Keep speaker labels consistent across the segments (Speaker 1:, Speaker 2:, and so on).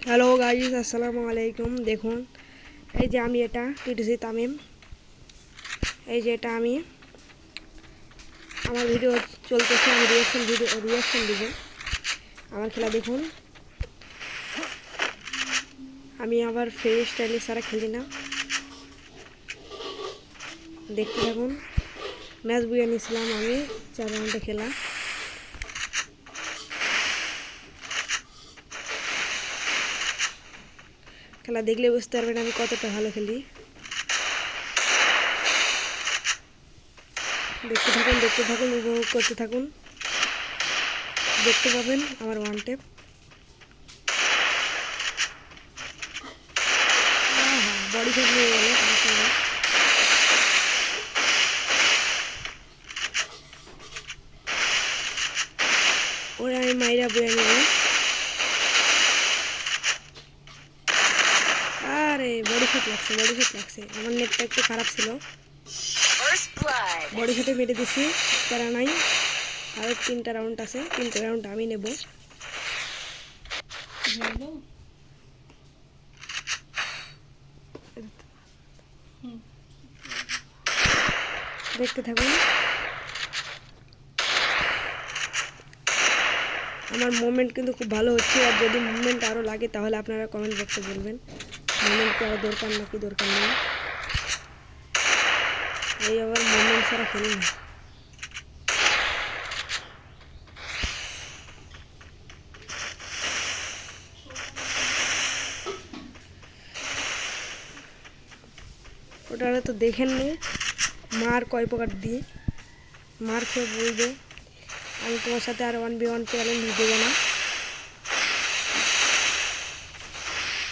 Speaker 1: Hello guys, আসসালামু আলাইকুম। দেখুন, এই যে আমি এটা টিটিসি তামিম, এই যে এটা আমি আমার ভিডিও চলতেছে, আমি রিয়াকশন দিব আমার খেলা। দেখুন, আমি আবার ফ্রি স্টাইলে ছাড়া খেলি না। দেখতে থাকুন। ম্যাচ বুয়ে নিয়েছিলাম আমি 4 রাউন্ডে খেলা। খেলা দেখলে বুঝতে পারবেন আমি কতটা ভালো খেলি। দেখতে থাকুন, উপভোগ করতে থাকুন। দেখতে পাবেন আমার ওয়ান টেপ। বডি শট নিয়ে গেল তার সঙ্গে। ওরা আমি মাইরা বয়ে নিব। আরে বডি শট লাগছে। আমার নেটটা একটু খারাপ ছিল। বডি শটে মেরে দিছি, প্যারা নাই। আরও 3টা রাউন্ড আছে, 3টে রাউন্ড আমি নেব। দেখতে থাকুন। আমার মুভমেন্ট কিন্তু খুব ভালো হচ্ছে, আর যদি মুভমেন্ট আরও লাগে তাহলে আপনারা কমেন্ট বক্সে বলবেন মুভমেন্ট কি আরও দরকার নাকি দরকার নেই। এই আবার মুভমেন্ট ছাড়া খেলি না। ওটা তো দেখেননি মার কয় প্রকার দিয়ে, মার খেয়ে বলবে আমি তোমার সাথে আর 1v1 চ্যালেঞ্জ দেবো না।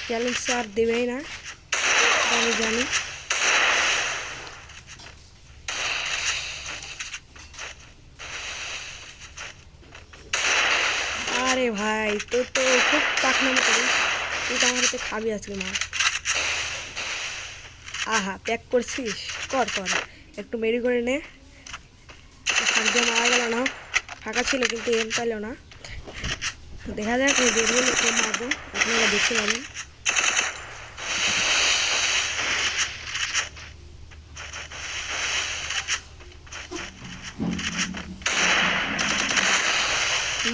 Speaker 1: চ্যালেঞ্জ তো আর দেবেই না, আমি জানি। আরে ভাই, তো খুব পাকনাম করিস তুই, তো আমার হাতে খাবি আজকে মার। আহা, প্যাক করছিস, কর একটু মেরি করে নে। ফাঁক দিয়ে মারা গেল না, ফাঁকা ছিল কিন্তু এম পাইল না। দেখা যাক বেরিয়ে মারবো, আপনারা দেখতে পাবেন।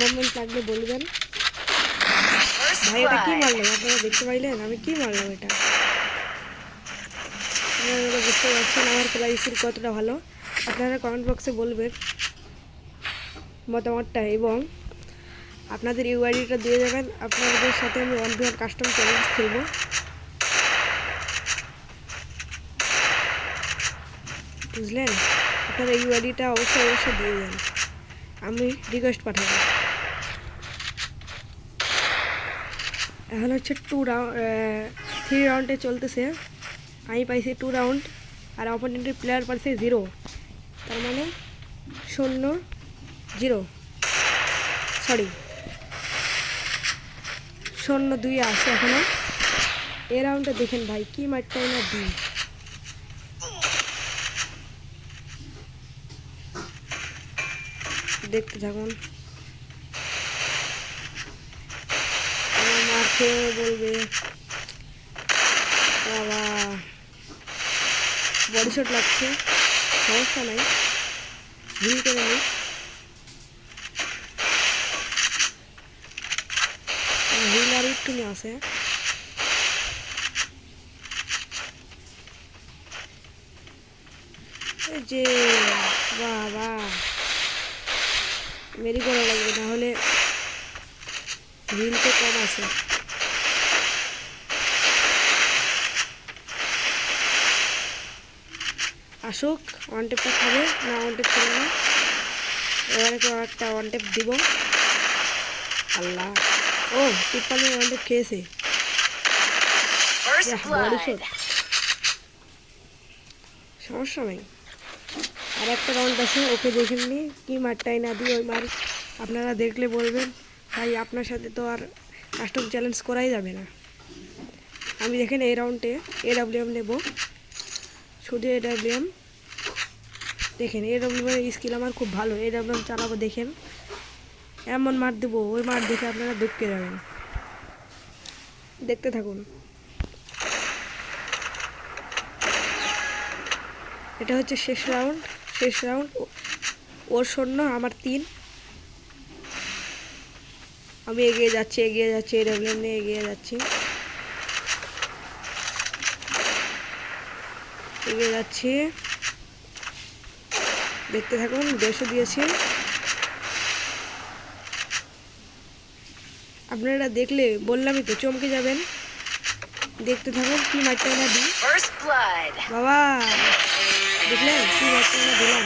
Speaker 1: মুভমেন্ট লাগলে বলবেন। ভাই এটা কি মারলাম, আপনারা দেখতে পাইলেন আমি কি মারলাম এটা? আপনারা বুঝতে পারছেন আমার খেলা স্কিল কতটা ভালো। আপনারা কমেন্ট বক্সে বলবেন মতামতটা, এবং আপনাদের ইউআইডিটা দিয়ে যাবেন। আপনাদের সাথে আমি 1v1 কাস্টম চ্যালেঞ্জ খেলবো। বুঝলেন? আপনারা ইউআইডিটা অবশ্যই দিয়ে যান, আমি রিকোয়েস্ট পাঠাবো। এখন হচ্ছে 3 রাউন্ডে চলতেছে। আমি পাইছি 2 রাউন্ড, আর অপোনেন্টের প্লেয়ার পাইছে 0, তার মানে 0-0, সরি 0-2 আছে এখনো। এ রাউন্ডে দেখেন ভাই কি মারটাই না দিই। দেখতে থাকুন। আমার মার খেয়ে বলবে বাবা বডি শট লাগছে, সমস্যা নাই, হিল করে নিই। হিল আর একটু নিয়ে আসে। এই যে বাবা মেরি করা লাগবে, নাহলে হিল তো কম আছে। আসুক, ওয়ান টেপটা খাবে না, ওয়ান টেপ খাবে না। এবারে একটা ওয়ান টেপ দিব। আল্লাহ, ও টিপ্পালি ওয়ান টেপ খেয়েছে। সমস্যা নেই, আর একটা রাউন্ড আছে, ওকে দেখেন নি কি মারটাই না দিই। ওই মার আপনারা দেখলে বলবেন ভাই আপনার সাথে তো আর কাস্টম চ্যালেঞ্জ করাই যাবে না। আমি দেখেন এই রাউন্ডে AWM নেব, শুধু AWM। দেখেন AWM স্কিল আমার খুব ভালো, AWM চালাবো। দেখেন এমন মার দেবো, ওই মার দেখে আপনারা দুঃখে যাবেন। দেখতে থাকুন। এটা হচ্ছে শেষ রাউন্ড। ওর 0 আমার 3। আমি এগিয়ে যাচ্ছি এডব্লিউএম নিয়ে এগিয়ে যাচ্ছি। দেখতে থাকুন, 150 দিয়েছি। আপনারা দেখলে বললামই তো চমকে যাবেন। দেখতে থাকুন কি মারটা না দিই। বাবা দেখলেন কি মারটা না দিলাম।